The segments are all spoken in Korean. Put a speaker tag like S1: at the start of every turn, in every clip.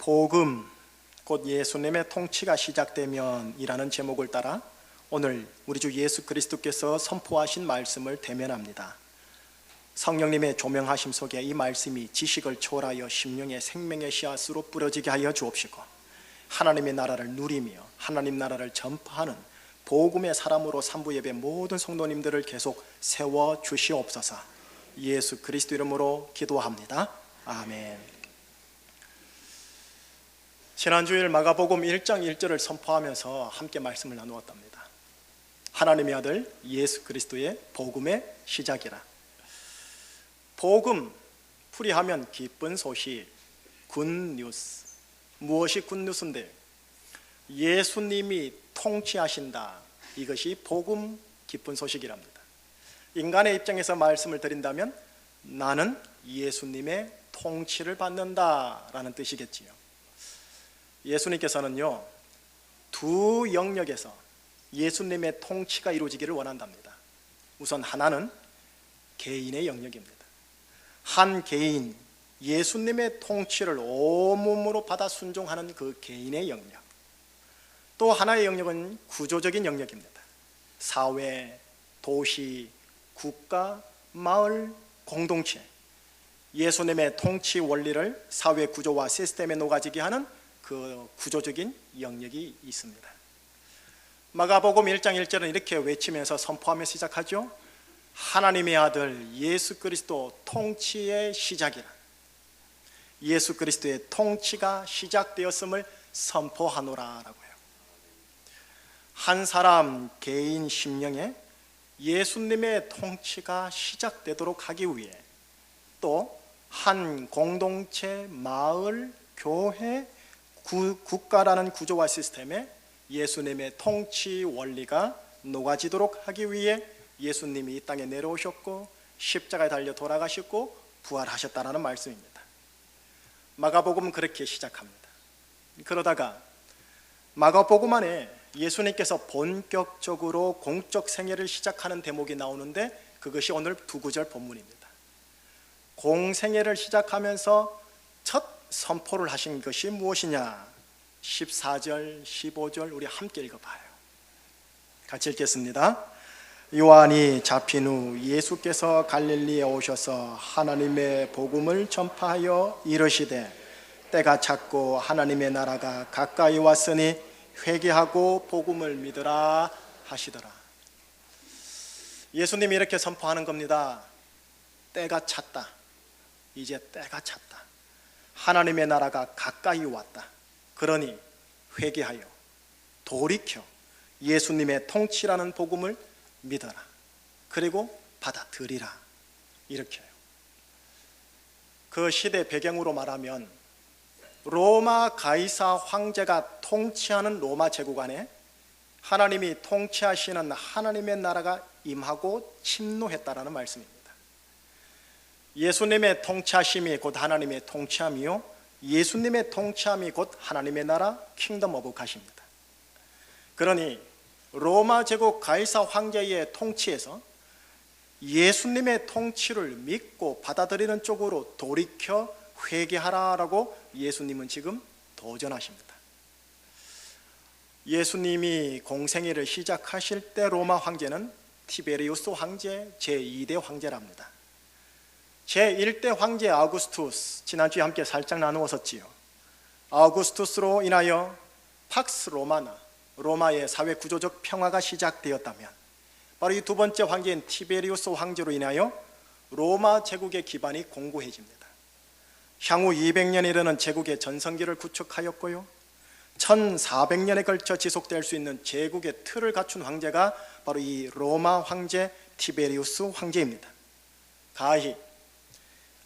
S1: 복음, 곧 예수님의 통치가 시작되면 이라는 제목을 따라 오늘 우리 주 예수 그리스도께서 선포하신 말씀을 대면합니다. 성령님의 조명하심 속에 이 말씀이 지식을 초월하여 심령의 생명의 씨앗으로 뿌려지게 하여 주옵시고, 하나님의 나라를 누리며 하나님 나라를 전파하는 복음의 사람으로 산부 예배 모든 성도님들을 계속 세워 주시옵소서. 예수 그리스도 이름으로 기도합니다. 아멘. 지난주일 마가복음 1장 1절을 선포하면서 함께 말씀을 나누었답니다. 하나님의 아들 예수 그리스도의 복음의 시작이라. 복음, 풀이하면 기쁜 소식, 굿뉴스. 무엇이 굿뉴스인데? 예수님이 통치하신다. 이것이 복음, 기쁜 소식이랍니다. 인간의 입장에서 말씀을 드린다면 나는 예수님의 통치를 받는다라는 뜻이겠지요. 예수님께서는요, 두 영역에서 예수님의 통치가 이루어지기를 원한답니다. 우선 하나는 개인의 영역입니다. 한 개인, 예수님의 통치를 온몸으로 받아 순종하는 그 개인의 영역. 또 하나의 영역은 구조적인 영역입니다. 사회, 도시, 국가, 마을, 공동체. 예수님의 통치 원리를 사회 구조와 시스템에 녹아지게 하는 그 구조적인 영역이 있습니다. 마가복음 1장 1절은 이렇게 외치면서 선포하며 시작하죠. 하나님의 아들 예수 그리스도 통치의 시작이라. 예수 그리스도의 통치가 시작되었음을 선포하노라라고요. 한 사람 개인 심령에 예수님의 통치가 시작되도록 하기 위해, 또 한 공동체, 마을, 교회, 국가라는 구조와 시스템에 예수님의 통치 원리가 녹아지도록 하기 위해 예수님이 이 땅에 내려오셨고 십자가에 달려 돌아가셨고 부활하셨다는 말씀입니다. 마가복음은 그렇게 시작합니다. 그러다가 마가복음 안에 예수님께서 본격적으로 공적 생애를 시작하는 대목이 나오는데, 그것이 오늘 두 구절 본문입니다. 공생애를 시작하면서 첫 선포를 하신 것이 무엇이냐? 14절, 15절 우리 함께 읽어봐요. 같이 읽겠습니다. 요한이 잡힌 후 예수께서 갈릴리에 오셔서 하나님의 복음을 전파하여 이르시되, 때가 찼고 하나님의 나라가 가까이 왔으니 회개하고 복음을 믿으라 하시더라. 예수님이 이렇게 선포하는 겁니다. 때가 찼다. 이제 때가 찼다. 하나님의 나라가 가까이 왔다. 그러니 회개하여 돌이켜 예수님의 통치라는 복음을 믿어라. 그리고 받아들이라. 이렇게요. 그 시대 배경으로 말하면 로마 가이사 황제가 통치하는 로마 제국 안에 하나님이 통치하시는 하나님의 나라가 임하고 침노했다라는 말씀입니다. 예수님의 통치하심이 곧 하나님의 통치함이요, 예수님의 통치함이 곧 하나님의 나라, 킹덤 오브 갓입니다. 그러니 로마 제국 가이사 황제의 통치에서 예수님의 통치를 믿고 받아들이는 쪽으로 돌이켜 회개하라라고 예수님은 지금 도전하십니다. 예수님이 공생애를 시작하실 때 로마 황제는 티베리우스 황제, 제2대 황제랍니다. 제1대 황제 아우구스투스, 지난주에 함께 살짝 나누었었지요. 아우구스투스로 인하여 팍스 로마나, 로마의 사회 구조적 평화가 시작되었다면, 바로 이 두 번째 황제인 티베리우스 황제로 인하여 로마 제국의 기반이 공고해집니다. 향후 200년에 이르는 제국의 전성기를 구축하였고요, 1400년에 걸쳐 지속될 수 있는 제국의 틀을 갖춘 황제가 바로 이 로마 황제 티베리우스 황제입니다. 가히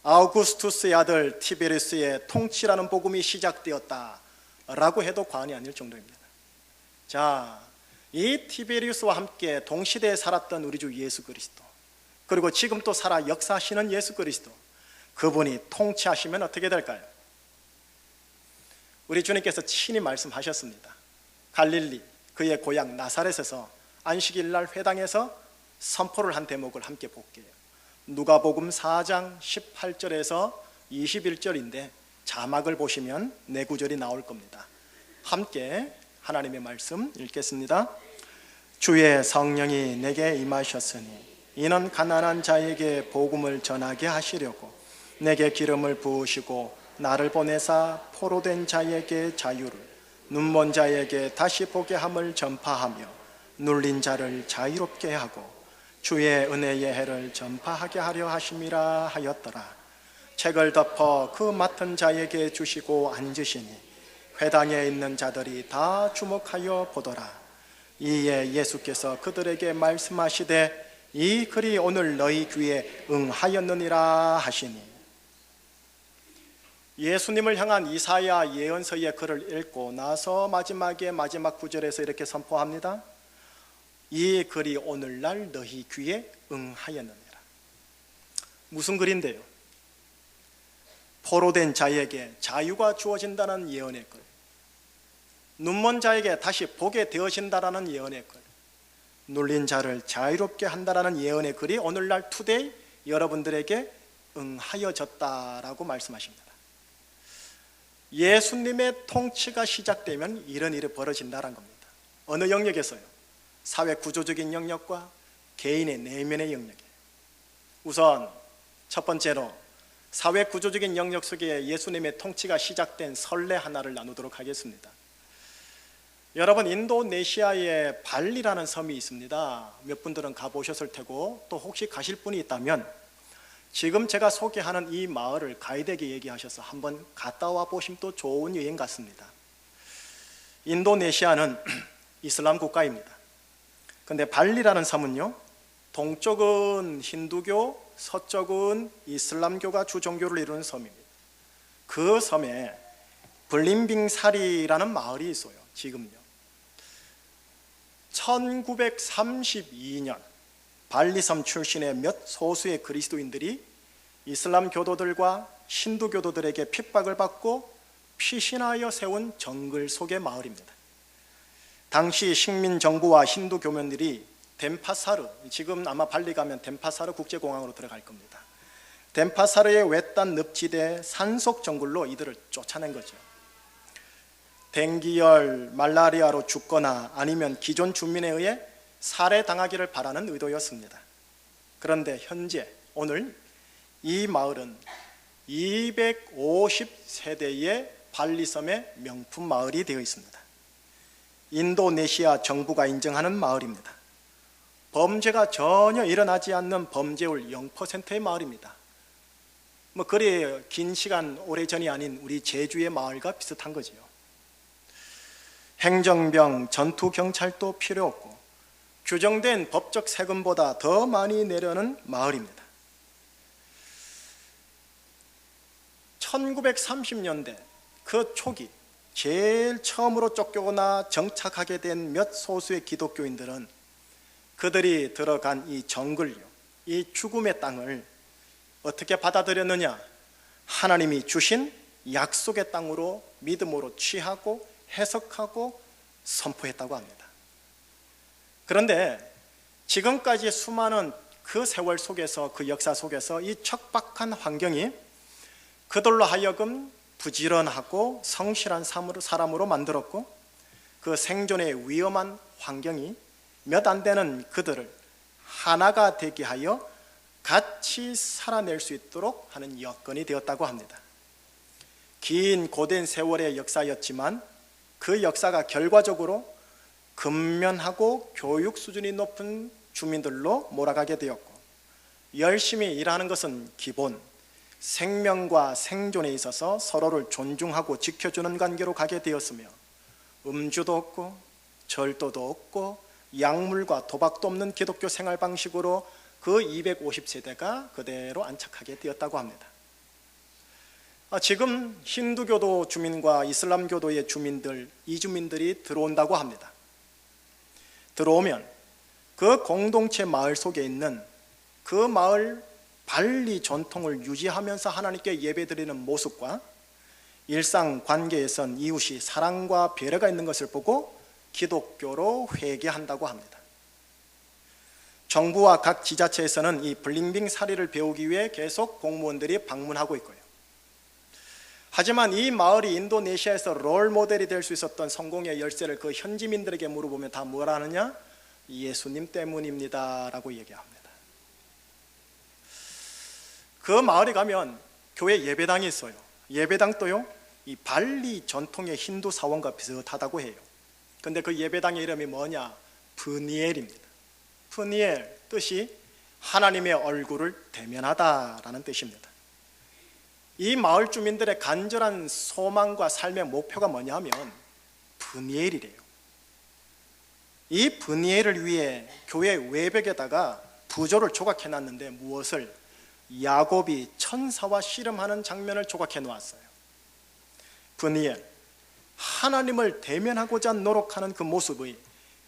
S1: 아우구스투스의 아들 티베리우스의 통치라는 복음이 시작되었다라고 해도 과언이 아닐 정도입니다. 자, 이 티베리우스와 함께 동시대에 살았던 우리 주 예수 그리스도, 그리고 지금 또 살아 역사하시는 예수 그리스도, 그분이 통치하시면 어떻게 될까요? 우리 주님께서 친히 말씀하셨습니다. 갈릴리, 그의 고향 나사렛에서 안식일 날 회당에서 선포를 한 대목을 함께 볼게요. 누가복음 4장 18절에서 21절인데 자막을 보시면 네 구절이 나올 겁니다. 함께 하나님의 말씀 읽겠습니다. 주의 성령이 내게 임하셨으니 이는 가난한 자에게 복음을 전하게 하시려고 내게 기름을 부으시고 나를 보내사 포로된 자에게 자유를, 눈먼 자에게 다시 보게 함을 전파하며 눌린 자를 자유롭게 하고 주의 은혜의 해를 전파하게 하려 하심이라 하였더라. 책을 덮어 그 맡은 자에게 주시고 앉으시니 회당에 있는 자들이 다 주목하여 보더라. 이에 예수께서 그들에게 말씀하시되 이 글이 오늘 너희 귀에 응하였느니라 하시니, 예수님을 향한 이사야 예언서의 글을 읽고 나서 마지막 구절에서 이렇게 선포합니다. 이 글이 오늘날 너희 귀에 응하였느니라. 무슨 글인데요? 포로된 자에게 자유가 주어진다는 예언의 글, 눈먼 자에게 다시 보게 되어진다라는 예언의 글, 눌린 자를 자유롭게 한다라는 예언의 글이 오늘날 투데이 여러분들에게 응하여졌다라고 말씀하십니다. 예수님의 통치가 시작되면 이런 일이 벌어진다는 겁니다. 어느 영역에서요? 사회 구조적인 영역과 개인의 내면의 영역에. 우선 첫 번째로 사회 구조적인 영역 속에 예수님의 통치가 시작된 선례 하나를 나누도록 하겠습니다. 여러분, 인도네시아에 발리라는 섬이 있습니다. 몇 분들은 가보셨을 테고 또 혹시 가실 분이 있다면 지금 제가 소개하는 이 마을을 가이드에게 얘기하셔서 한번 갔다 와 보시면 또 좋은 여행 같습니다. 인도네시아는 이슬람 국가입니다. 근데 발리라는 섬은요, 동쪽은 힌두교, 서쪽은 이슬람교가 주 종교를 이루는 섬입니다. 그 섬에 블림빙사리라는 마을이 있어요. 지금요. 1932년 발리섬 출신의 몇 소수의 그리스도인들이 이슬람 교도들과 힌두 교도들에게 핍박을 받고 피신하여 세운 정글 속의 마을입니다. 당시 식민 정부와 힌두 교민들이 덴파사르, 지금 아마 발리 가면 덴파사르 국제공항으로 들어갈 겁니다. 덴파사르의 외딴 늪지대 산속 정글로 이들을 쫓아낸 거죠. 댕기열, 말라리아로 죽거나 아니면 기존 주민에 의해 살해당하기를 바라는 의도였습니다. 그런데 현재 오늘 이 마을은 250세대의 발리섬의 명품 마을이 되어 있습니다. 인도네시아 정부가 인정하는 마을입니다. 범죄가 전혀 일어나지 않는 범죄율 0%의 마을입니다. 그리 긴 시간 오래전이 아닌 우리 제주의 마을과 비슷한 거지요. 행정병, 전투경찰도 필요 없고 규정된 법적 세금보다 더 많이 내려는 마을입니다. 1930년대 그 초기 제일 처음으로 쫓겨나 정착하게 된 몇 소수의 기독교인들은 그들이 들어간 이 정글요, 이 죽음의 땅을 어떻게 받아들였느냐? 하나님이 주신 약속의 땅으로 믿음으로 취하고 해석하고 선포했다고 합니다. 그런데 지금까지 수많은 그 세월 속에서, 그 역사 속에서 이 척박한 환경이 그들로 하여금 부지런하고 성실한 사람으로 만들었고, 그 생존의 위험한 환경이 몇 안 되는 그들을 하나가 되게 하여 같이 살아낼 수 있도록 하는 여건이 되었다고 합니다. 긴 고된 세월의 역사였지만 그 역사가 결과적으로 근면하고 교육 수준이 높은 주민들로 몰아가게 되었고, 열심히 일하는 것은 기본, 생명과 생존에 있어서 서로를 존중하고 지켜주는 관계로 가게 되었으며, 음주도 없고 절도도 없고 약물과 도박도 없는 기독교 생활 방식으로 그 250세대가 그대로 안착하게 되었다고 합니다. 지금 힌두교도 주민과 이슬람교도의 주민들, 이주민들이 들어온다고 합니다. 들어오면 그 공동체 마을 속에 있는 그 마을 발리 전통을 유지하면서 하나님께 예배드리는 모습과 일상 관계에선 이웃이 사랑과 배려가 있는 것을 보고 기독교로 회개한다고 합니다. 정부와 각 지자체에서는 이 블링빙 사리를 배우기 위해 계속 공무원들이 방문하고 있고요. 하지만 이 마을이 인도네시아에서 롤 모델이 될 수 있었던 성공의 열쇠를 그 현지민들에게 물어보면 다 뭐라 하느냐? 예수님 때문입니다 라고 얘기합니다. 그 마을에 가면 교회 예배당이 있어요. 예배당도요, 이 발리 전통의 힌두 사원과 비슷하다고 해요. 근데 그 예배당의 이름이 뭐냐? 프니엘입니다. 프니엘 뜻이 하나님의 얼굴을 대면하다라는 뜻입니다. 이 마을 주민들의 간절한 소망과 삶의 목표가 뭐냐면 프니엘이래요. 이 프니엘을 위해 교회 외벽에다가 부조를 조각해 놨는데 무엇을? 야곱이 천사와 씨름하는 장면을 조각해 놓았어요. 프니엘, 하나님을 대면하고자 노력하는 그 모습의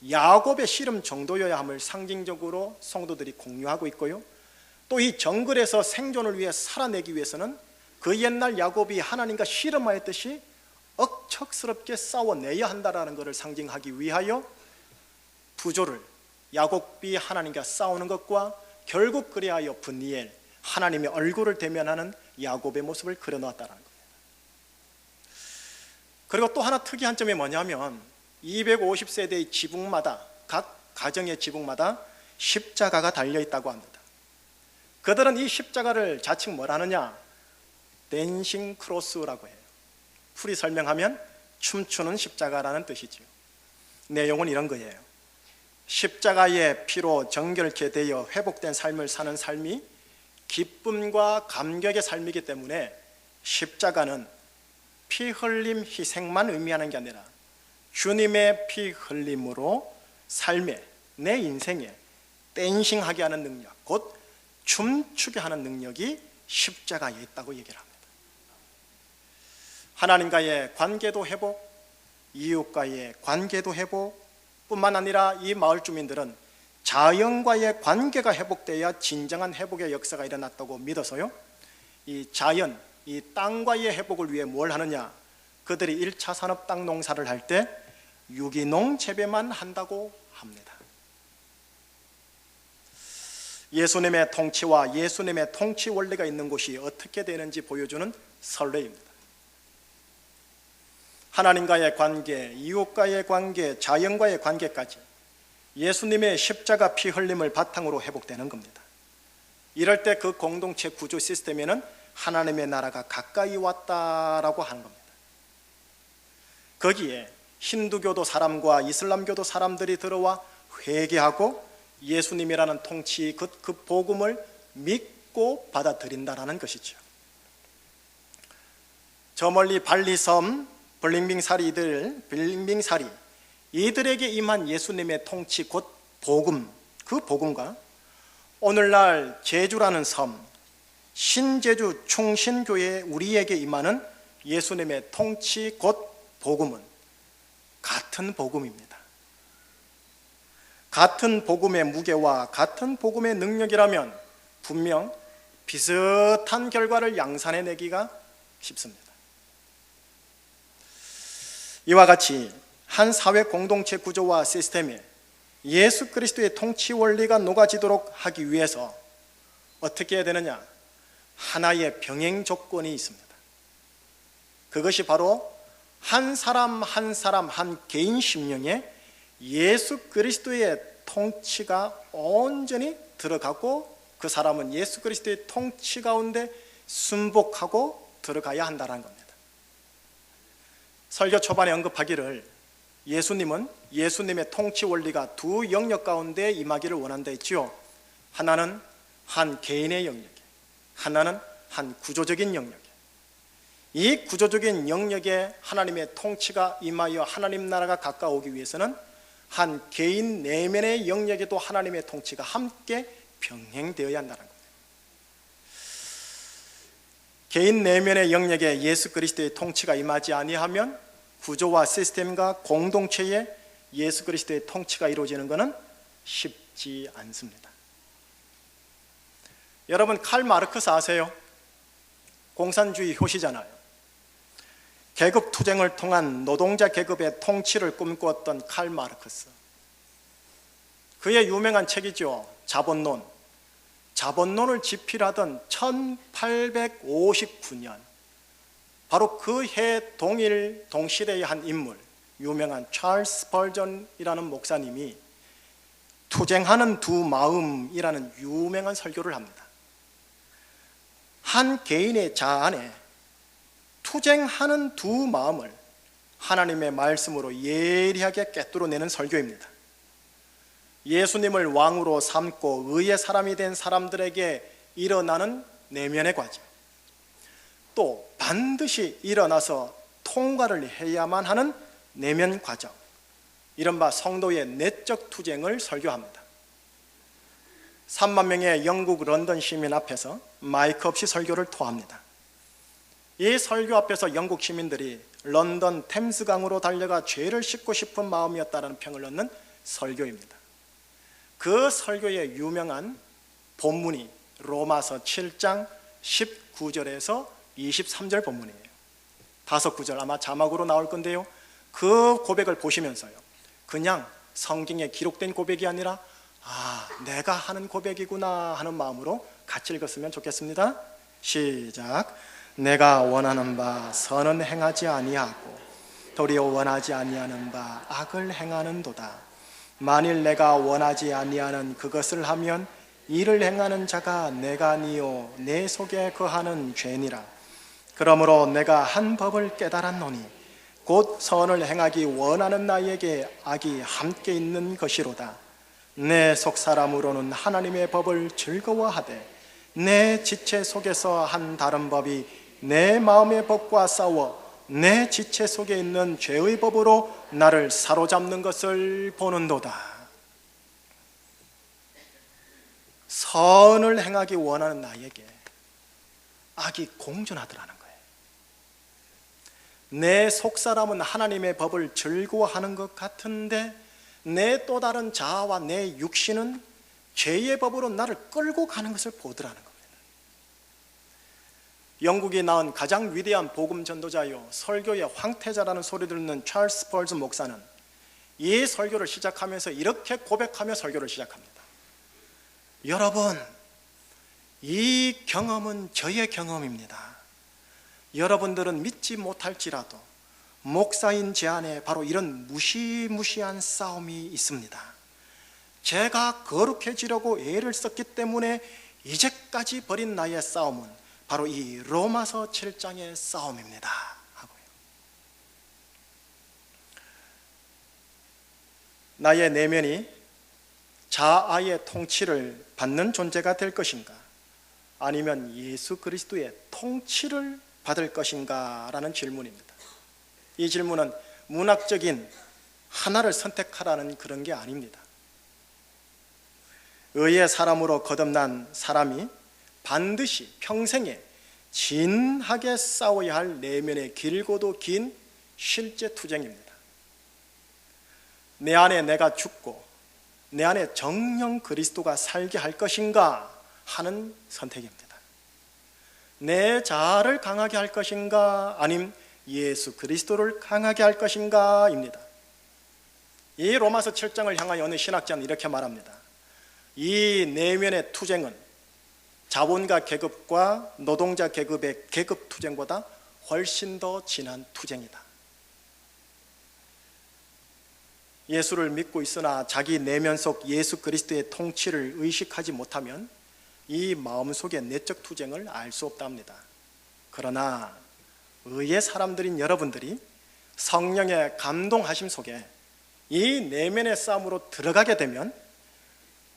S1: 야곱의 씨름 정도여야 함을 상징적으로 성도들이 공유하고 있고요, 또 이 정글에서 생존을 위해 살아내기 위해서는 그 옛날 야곱이 하나님과 씨름하였듯이 억척스럽게 싸워내야 한다는 것을 상징하기 위하여 부조를, 야곱이 하나님과 싸우는 것과 결국 그리하여 브니엘, 하나님의 얼굴을 대면하는 야곱의 모습을 그려놓았다는 겁니다. 그리고 또 하나 특이한 점이 뭐냐면 250세대의 지붕마다, 각 가정의 지붕마다 십자가가 달려있다고 합니다. 그들은 이 십자가를 자칭 뭐라 하느냐? 댄싱 크로스라고 해요. 풀이 설명하면 춤추는 십자가라는 뜻이죠. 내용은 이런 거예요. 십자가의 피로 정결케 되어 회복된 삶을 사는 삶이 기쁨과 감격의 삶이기 때문에 십자가는 피 흘림 희생만 의미하는 게 아니라 주님의 피 흘림으로 삶에, 내 인생에 댄싱하게 하는 능력, 곧 춤추게 하는 능력이 십자가에 있다고 얘기를 합니다. 하나님과의 관계도 회복, 이웃과의 관계도 회복, 뿐만 아니라 이 마을 주민들은 자연과의 관계가 회복되어야 진정한 회복의 역사가 일어났다고 믿어서요, 이 자연, 이 땅과의 회복을 위해 뭘 하느냐? 그들이 1차 산업 땅 농사를 할 때 유기농 재배만 한다고 합니다. 예수님의 통치와 예수님의 통치 원리가 있는 곳이 어떻게 되는지 보여주는 선례입니다. 하나님과의 관계, 이웃과의 관계, 자연과의 관계까지 예수님의 십자가 피 흘림을 바탕으로 회복되는 겁니다. 이럴 때 그 공동체 구조 시스템에는 하나님의 나라가 가까이 왔다라고 하는 겁니다. 거기에 힌두교도 사람과 이슬람교도 사람들이 들어와 회개하고 예수님이라는 통치, 그 복음을 믿고 받아들인다라는 것이죠. 저 멀리 발리섬 블링빙사리 이들에게 임한 예수님의 통치, 곧 복음, 그 복음과 오늘날 제주라는 섬, 신제주 충신교회 우리에게 임하는 예수님의 통치, 곧 복음은 같은 복음입니다. 같은 복음의 무게와 같은 복음의 능력이라면 분명 비슷한 결과를 양산해내기가 쉽습니다. 이와 같이 한 사회 공동체 구조와 시스템에 예수 그리스도의 통치 원리가 녹아지도록 하기 위해서 어떻게 해야 되느냐? 하나의 병행 조건이 있습니다. 그것이 바로 한 사람 한 개인 심령에 예수 그리스도의 통치가 온전히 들어가고 그 사람은 예수 그리스도의 통치 가운데 순복하고 들어가야 한다는 겁니다. 설교 초반에 언급하기를 예수님은 예수님의 통치 원리가 두 영역 가운데 임하기를 원한다 했지요. 하나는 한 개인의 영역에, 하나는 한 구조적인 영역에. 이 구조적인 영역에 하나님의 통치가 임하여 하나님 나라가 가까우기 위해서는 한 개인 내면의 영역에도 하나님의 통치가 함께 병행되어야 한다는 겁니다. 개인 내면의 영역에 예수 그리스도의 통치가 임하지 아니하면 구조와 시스템과 공동체에 예수 그리스도의 통치가 이루어지는 것은 쉽지 않습니다. 여러분, 칼 마르크스 아세요? 공산주의 효시잖아요. 계급 투쟁을 통한 노동자 계급의 통치를 꿈꾸었던 칼 마르크스. 그의 유명한 책이죠. 자본론. 자본론을 집필하던 1859년 바로 그 해 동일 동시대의 한 인물, 유명한 찰스 스펄전이라는 목사님이 투쟁하는 두 마음이라는 유명한 설교를 합니다. 한 개인의 자아 안에 투쟁하는 두 마음을 하나님의 말씀으로 예리하게 꿰뚫어내는 설교입니다. 예수님을 왕으로 삼고 의의 사람이 된 사람들에게 일어나는 내면의 과정, 또 반드시 일어나서 통과를 해야만 하는 내면 과정, 이른바 성도의 내적 투쟁을 설교합니다. 3만 명의 영국 런던 시민 앞에서 마이크 없이 설교를 토합니다. 이 설교 앞에서 영국 시민들이 런던 템스강으로 달려가 죄를 씻고 싶은 마음이었다는 평을 얻는 설교입니다. 그 설교의 유명한 본문이 로마서 7장 19절에서 23절 본문이에요. 5구절 아마 자막으로 나올 건데요, 그 고백을 보시면서요, 그냥 성경에 기록된 고백이 아니라 내가 하는 고백이구나 하는 마음으로 같이 읽었으면 좋겠습니다. 시작. 내가 원하는 바 선은 행하지 아니하고 도리어 원하지 아니하는 바 악을 행하는도다. 만일 내가 원하지 아니하는 그것을 하면 이를 행하는 자가 내가 아니요 내 속에 거하는 죄니라. 그러므로 내가 한 법을 깨달았노니 곧 선을 행하기 원하는 나에게 악이 함께 있는 것이로다. 내 속사람으로는 하나님의 법을 즐거워하되 내 지체 속에서 한 다른 법이 내 마음의 법과 싸워 내 지체 속에 있는 죄의 법으로 나를 사로잡는 것을 보는도다. 선을 행하기 원하는 나에게 악이 공존하더라는 거예요. 내 속사람은 하나님의 법을 즐거워하는 것 같은데 내 또 다른 자아와 내 육신은 죄의 법으로 나를 끌고 가는 것을 보더라는 겁니다. 영국이 낳은 가장 위대한 복음 전도자요 설교의 황태자라는 소리 듣는 찰스 스펄전 목사는 이 설교를 시작하면서 이렇게 고백하며 설교를 시작합니다. 여러분, 이 경험은 저의 경험입니다. 여러분들은 믿지 못할지라도 목사인 제 안에 바로 이런 무시무시한 싸움이 있습니다. 제가 거룩해지려고 애를 썼기 때문에 이제까지 벌인 나의 싸움은 바로 이 로마서 7장의 싸움입니다 하고요. 나의 내면이 자아의 통치를 받는 존재가 될 것인가, 아니면 예수 그리스도의 통치를 받을 것인가 라는 질문입니다. 이 질문은 문학적인 하나를 선택하라는 그런 게 아닙니다. 의의 사람으로 거듭난 사람이 반드시 평생에 진하게 싸워야 할 내면의 길고도 긴 실제 투쟁입니다. 내 안에 내가 죽고 내 안에 정령 그리스도가 살게 할 것인가 하는 선택입니다. 내 자아를 강하게 할 것인가, 아님 예수 그리스도를 강하게 할 것인가 입니다. 이 로마서 7장을 향하여 어느 신학자는 이렇게 말합니다. 이 내면의 투쟁은 자본가 계급과 노동자 계급의 계급 투쟁보다 훨씬 더 진한 투쟁이다. 예수를 믿고 있으나 자기 내면 속 예수 그리스도의 통치를 의식하지 못하면 이 마음속의 내적 투쟁을 알 수 없답니다. 그러나 의의 사람들인 여러분들이 성령의 감동하심 속에 이 내면의 싸움으로 들어가게 되면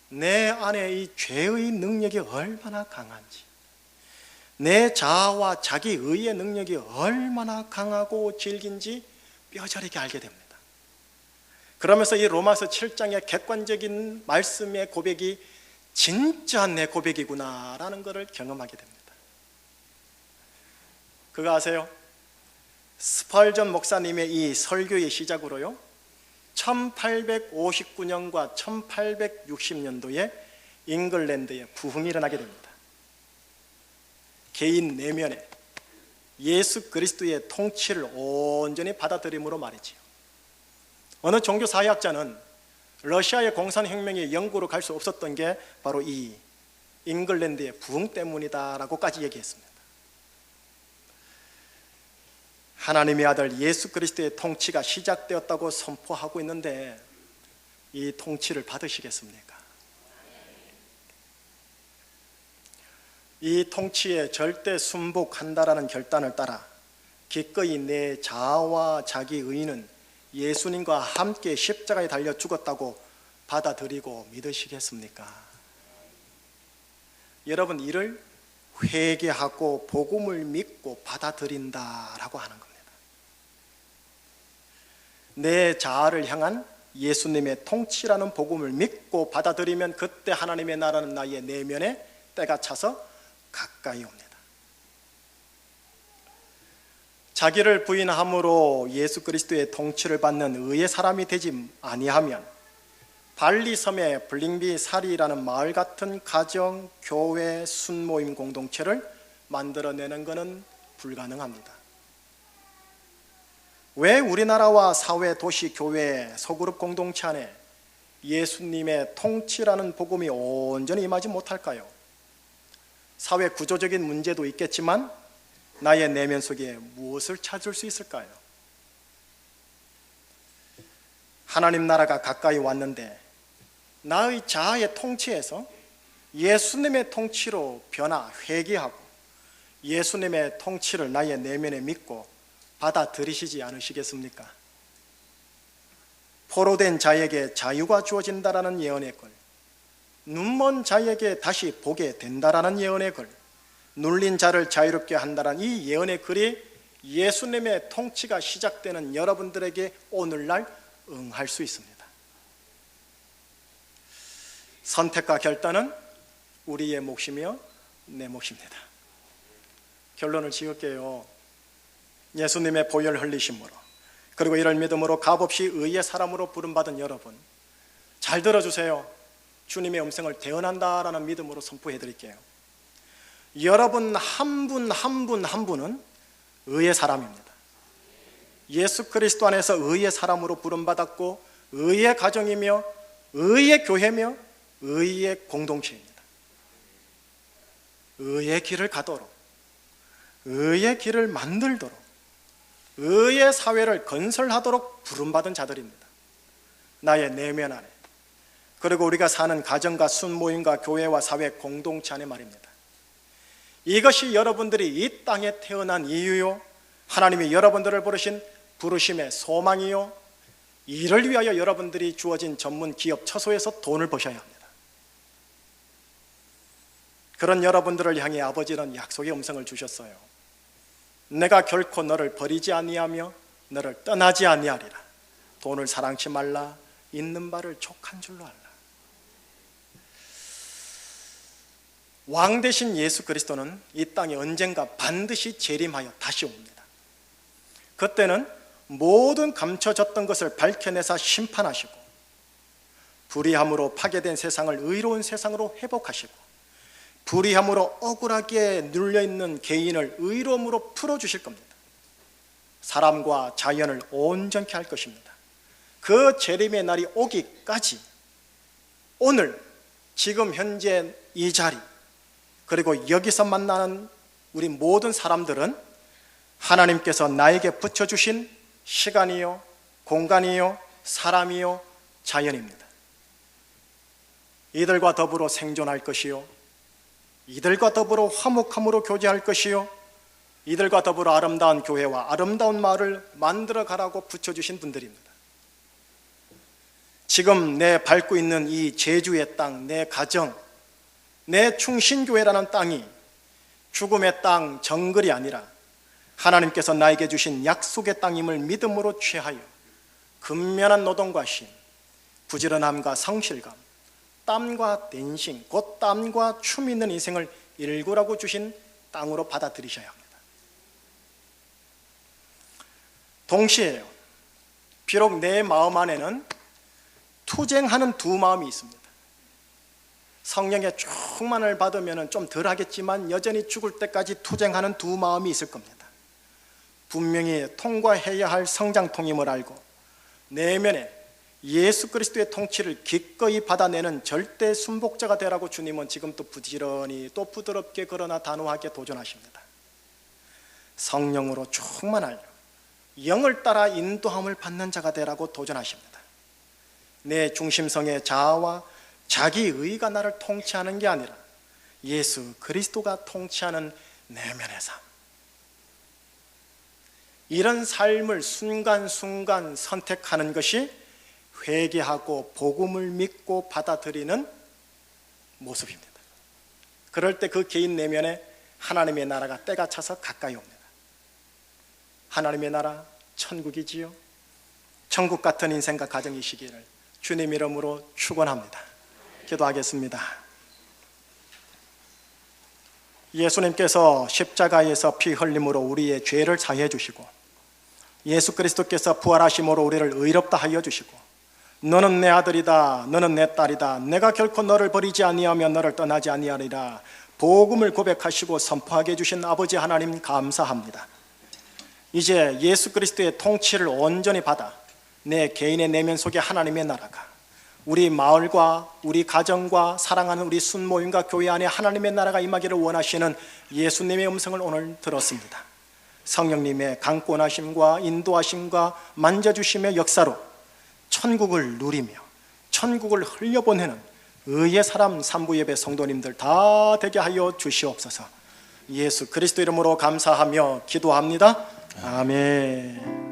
S1: 내 안에 이 죄의 능력이 얼마나 강한지, 내 자아와 자기 의의 능력이 얼마나 강하고 질긴지 뼈저리게 알게 됩니다. 그러면서 이 로마서 7장의 객관적인 말씀의 고백이 진짜 내 고백이구나 라는 것을 경험하게 됩니다. 그거 아세요? 스펄전 목사님의 이 설교의 시작으로요 1859년과 1860년도에 잉글랜드에 부흥이 일어나게 됩니다. 개인 내면에 예수 그리스도의 통치를 온전히 받아들임으로 말이지요. 어느 종교사회학자는 러시아의 공산혁명이 영구로 갈 수 없었던 게 바로 이 잉글랜드의 부흥 때문이다라고까지 얘기했습니다. 하나님의 아들 예수 그리스도의 통치가 시작되었다고 선포하고 있는데 이 통치를 받으시겠습니까? 이 통치에 절대 순복한다라는 결단을 따라 기꺼이 내 자아와 자기 의는 예수님과 함께 십자가에 달려 죽었다고 받아들이고 믿으시겠습니까? 여러분, 이를 회개하고 복음을 믿고 받아들인다라고 하는 겁니다. 내 자아를 향한 예수님의 통치라는 복음을 믿고 받아들이면 그때 하나님의 나라는 나의 내면에 때가 차서 가까이 옵니다. 자기를 부인함으로 예수 그리스도의 통치를 받는 의의 사람이 되지 아니하면 발리섬의 블링비 사리라는 마을 같은 가정, 교회, 순모임 공동체를 만들어내는 것은 불가능합니다. 왜 우리나라와 사회, 도시, 교회, 소그룹 공동체 안에 예수님의 통치라는 복음이 온전히 임하지 못할까요? 사회 구조적인 문제도 있겠지만 나의 내면 속에 무엇을 찾을 수 있을까요? 하나님 나라가 가까이 왔는데 나의 자아의 통치에서 예수님의 통치로 변화, 회개하고 예수님의 통치를 나의 내면에 믿고 받아들이시지 않으시겠습니까? 포로된 자에게 자유가 주어진다라는 예언의 글, 눈먼 자에게 다시 보게 된다라는 예언의 글, 눌린 자를 자유롭게 한다라는 이 예언의 글이 예수님의 통치가 시작되는 여러분들에게 오늘날 응할 수 있습니다. 선택과 결단은 우리의 몫이며 내 몫입니다. 결론을 지을게요. 예수님의 보혈 흘리심으로 그리고 이를 믿음으로 값없이 의의 사람으로 부름받은 여러분, 잘 들어주세요. 주님의 음성을 대언한다라는 믿음으로 선포해 드릴게요. 여러분 한 분 한 분 한 분은 의의 사람입니다. 예수 그리스도 안에서 의의 사람으로 부름받았고 의의 가정이며 의의 교회며 의의 공동체입니다. 의의 길을 가도록, 의의 길을 만들도록, 의의 사회를 건설하도록 부름받은 자들입니다. 나의 내면 안에, 그리고 우리가 사는 가정과 순모임과 교회와 사회 공동체 안에 말입니다. 이것이 여러분들이 이 땅에 태어난 이유요, 하나님이 여러분들을 부르신 부르심의 소망이요, 이를 위하여 여러분들이 주어진 전문 기업 처소에서 돈을 버셔야 합니다. 그런 여러분들을 향해 아버지는 약속의 음성을 주셨어요. 내가 결코 너를 버리지 아니하며 너를 떠나지 아니하리라. 돈을 사랑치 말라. 있는 바를 족한 줄로 알라. 왕 대신 예수 그리스도는 이 땅에 언젠가 반드시 재림하여 다시 옵니다. 그때는 모든 감춰졌던 것을 밝혀내사 심판하시고 불의함으로 파괴된 세상을 의로운 세상으로 회복하시고 불의함으로 억울하게 눌려있는 개인을 의로움으로 풀어주실 겁니다. 사람과 자연을 온전케 할 것입니다. 그 재림의 날이 오기까지 오늘 지금 현재 이 자리, 그리고 여기서 만나는 우리 모든 사람들은 하나님께서 나에게 붙여주신 시간이요, 공간이요, 사람이요, 자연입니다. 이들과 더불어 생존할 것이요, 이들과 더불어 화목함으로 교제할 것이요, 이들과 더불어 아름다운 교회와 아름다운 마을을 만들어 가라고 붙여주신 분들입니다. 지금 내 밟고 있는 이 제주의 땅, 내 가정, 내 충신교회라는 땅이 죽음의 땅, 정글이 아니라 하나님께서 나에게 주신 약속의 땅임을 믿음으로 취하여 근면한 노동과 쉼, 부지런함과 성실감, 땀과 댄싱, 곧 땀과 춤 있는 인생을 일구라고 주신 땅으로 받아들이셔야 합니다. 동시에요, 비록 내 마음 안에는 투쟁하는 두 마음이 있습니다. 성령의 충만을 받으면 좀 덜 하겠지만 여전히 죽을 때까지 투쟁하는 두 마음이 있을 겁니다. 분명히 통과해야 할 성장통임을 알고 내면에 예수 그리스도의 통치를 기꺼이 받아내는 절대 순복자가 되라고 주님은 지금 또 부지런히 또 부드럽게 그러나 단호하게 도전하십니다. 성령으로 충만하여 영을 따라 인도함을 받는 자가 되라고 도전하십니다. 내 중심성의 자아와 자기의가 나를 통치하는 게 아니라 예수 그리스도가 통치하는 내면의 삶. 이런 삶을 순간순간 선택하는 것이 회개하고 복음을 믿고 받아들이는 모습입니다. 그럴 때 그 개인 내면에 하나님의 나라가 때가 차서 가까이 옵니다. 하나님의 나라 천국이지요. 천국 같은 인생과 가정이시기를 주님 이름으로 축원합니다. 기도하겠습니다. 예수님께서 십자가에서 피 흘림으로 우리의 죄를 사해 주시고 예수 그리스도께서 부활하심으로 우리를 의롭다 하여 주시고 너는 내 아들이다, 너는 내 딸이다, 내가 결코 너를 버리지 아니하며 너를 떠나지 아니하리라 복음을 고백하시고 선포하게 해주신 아버지 하나님 감사합니다. 이제 예수 그리스도의 통치를 온전히 받아 내 개인의 내면 속에 하나님의 나라가 우리 마을과 우리 가정과 사랑하는 우리 순모임과 교회 안에 하나님의 나라가 임하기를 원하시는 예수님의 음성을 오늘 들었습니다. 성령님의 강권하심과 인도하심과 만져주심의 역사로 천국을 누리며 천국을 흘려보내는 의의 사람 삼부예배 성도님들 다 되게 하여 주시옵소서. 예수 그리스도 이름으로 감사하며 기도합니다. 아멘.